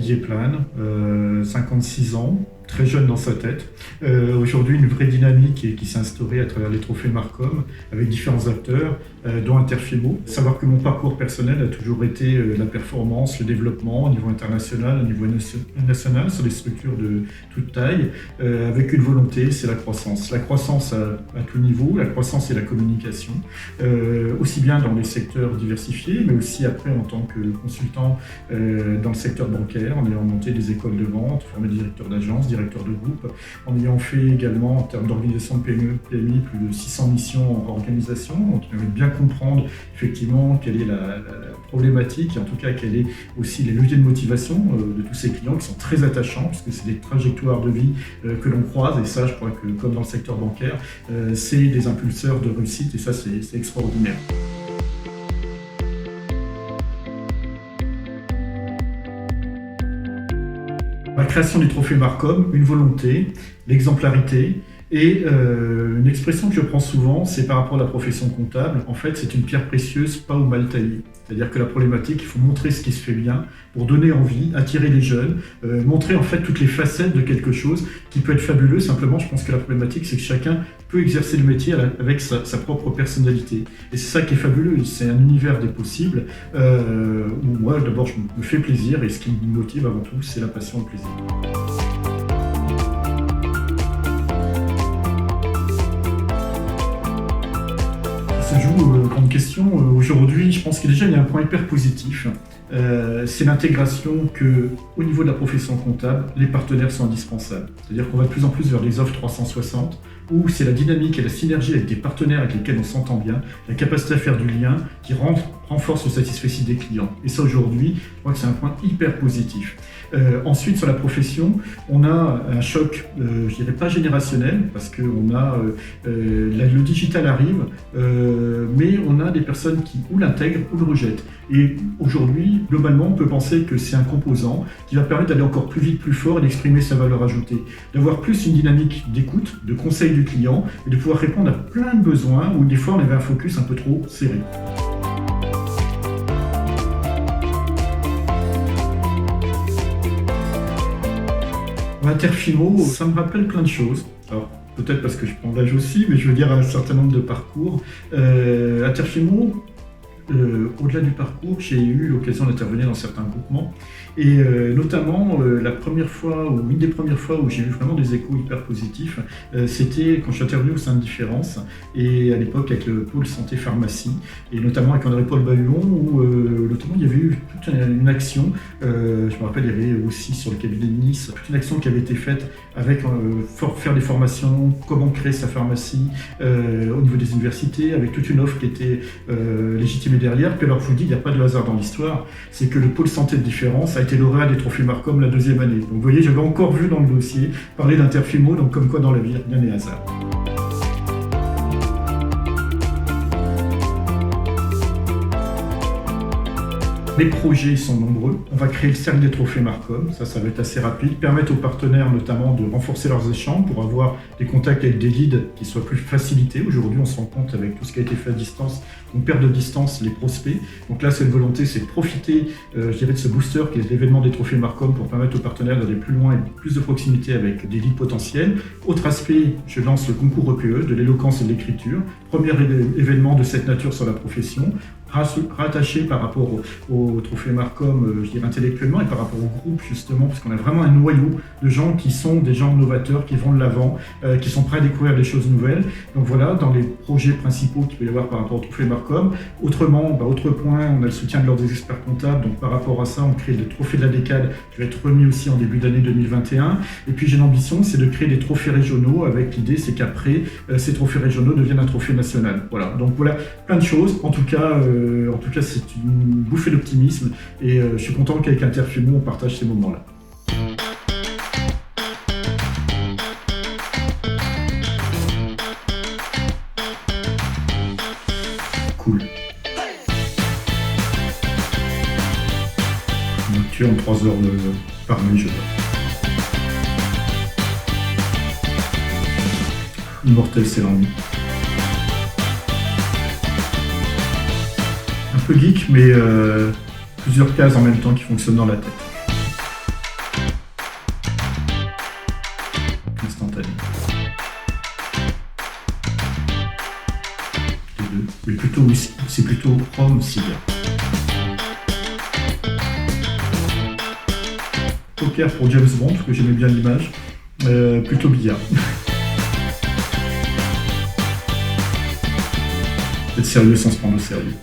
Didier Plane, 56 ans, très jeune dans sa tête. Aujourd'hui, une vraie dynamique qui s'est instaurée à travers les trophées Marcom avec différents acteurs, dont Interfimo. Savoir que mon parcours personnel a toujours été la performance, le développement au niveau international, au niveau national, sur des structures de toute taille, avec une volonté, c'est la croissance. La croissance à tout niveau, la croissance et la communication, aussi bien dans les secteurs diversifiés, mais aussi après en tant que consultant dans le secteur bancaire, en ayant monté des écoles de vente, formé des directeurs d'agence, directeurs de groupe, en ayant fait également en termes d'organisation de PME, PMI, plus de 600 missions en organisation, donc qui permet de bien comprendre effectivement quelle est la problématique, et en tout cas quelles est aussi les leviers de motivation de tous ces clients qui sont très attachants, puisque c'est des trajectoires de vie que l'on croise, et ça je crois que comme dans le secteur bancaire, c'est des impulseurs de réussite, et ça c'est extraordinaire. La création du trophée Marcom, une volonté, l'exemplarité et une expression que je prends souvent, c'est par rapport à la profession comptable. En fait, c'est une pierre précieuse, pas ou mal taillée. C'est-à-dire que la problématique, il faut montrer ce qui se fait bien pour donner envie, attirer les jeunes, montrer en fait toutes les facettes de quelque chose qui peut être fabuleux. Simplement, je pense que la problématique, c'est que chacun peut exercer le métier avec sa propre personnalité. Et c'est ça qui est fabuleux, c'est un univers des possibles où moi, d'abord, je me fais plaisir et ce qui me motive avant tout, c'est la passion et le plaisir. Ça joue grande question. Aujourd'hui, je pense que déjà il y a un point hyper positif. C'est l'intégration qu'au niveau de la profession comptable, les partenaires sont indispensables. C'est-à-dire qu'on va de plus en plus vers des offres 360, où c'est la dynamique et la synergie avec des partenaires avec lesquels on s'entend bien, la capacité à faire du lien qui renforce le satisfait des clients. Et ça aujourd'hui, je crois que c'est un point hyper positif. Ensuite, sur la profession, on a un choc, je dirais pas générationnel, parce que le digital arrive, mais on a des personnes qui ou l'intègrent ou le rejettent. Et aujourd'hui, globalement, on peut penser que c'est un composant qui va permettre d'aller encore plus vite, plus fort et d'exprimer sa valeur ajoutée. D'avoir plus une dynamique d'écoute, de conseil du client, et de pouvoir répondre à plein de besoins où des fois on avait un focus un peu trop serré. Interfimo, ça me rappelle plein de choses. Alors, peut-être parce que je prends l'âge aussi, mais je veux dire un certain nombre de parcours. Interfimo, au-delà du parcours, j'ai eu l'occasion d'intervenir dans certains groupements. Et notamment, la première fois, ou une des premières fois où j'ai eu vraiment des échos hyper positifs, c'était quand je suis intervenu au sein de Différence, et à l'époque avec le pôle santé pharmacie, et notamment avec André-Paul Bahuon, où notamment il y avait eu toute une action, je me rappelle, il y avait aussi sur le cabinet de Nice, toute une action qui avait été faite avec faire des formations, comment créer sa pharmacie au niveau des universités, avec toute une offre qui était légitimée derrière. Puis alors je vous dis, il n'y a pas de hasard dans l'histoire, c'est que le pôle santé de Différence a été lauréat des trophées Marcom la 2e année. Donc vous voyez, j'avais encore vu dans le dossier parler d'Interfimo, donc comme quoi dans la vie, rien n'est hasard. Les projets sont nombreux. On va créer le cercle des trophées Marcom, ça va être assez rapide, permettre aux partenaires notamment de renforcer leurs échanges pour avoir des contacts avec des leads qui soient plus facilités. Aujourd'hui, on se rend compte avec tout ce qui a été fait à distance, on perd de distance les prospects. Donc là, c'est une volonté, c'est de profiter, je dirais, de ce booster qui est l'événement des trophées Marcom pour permettre aux partenaires d'aller plus loin et plus de proximité avec des leads potentiels. Autre aspect, je lance le concours EPE de l'éloquence et de l'écriture. Premier événement de cette nature sur la profession, rattaché par rapport au trophée Marcom, je dirais intellectuellement, et par rapport au groupe justement, parce qu'on a vraiment un noyau de gens qui sont des gens novateurs, qui vont de l'avant, qui sont prêts à découvrir des choses nouvelles. Donc voilà, dans les projets principaux qu'il peut y avoir par rapport au trophée Marcom. Autrement, autre point, on a le soutien de l'ordre des experts comptables, donc par rapport à ça, on crée le trophée de la décade, qui va être remis aussi en début d'année 2021. Et puis j'ai l'ambition, c'est de créer des trophées régionaux, avec l'idée, c'est qu'après, ces trophées régionaux deviennent un trophée national. Voilà, donc voilà, plein de choses. En tout cas, c'est une bouffée d'optimisme et je suis content qu'avec Interfimo, on partage ces moments-là. Cool. Tu es en 3 heures par nuit, je dois. Immortel, c'est l'ennui. Un peu geek, mais plusieurs cases en même temps qui fonctionnent dans la tête. C'est plutôt Rome-Cigare. Poker pour James Bond, parce que j'aimais bien l'image. Plutôt billard. Être sérieux sans se prendre au sérieux.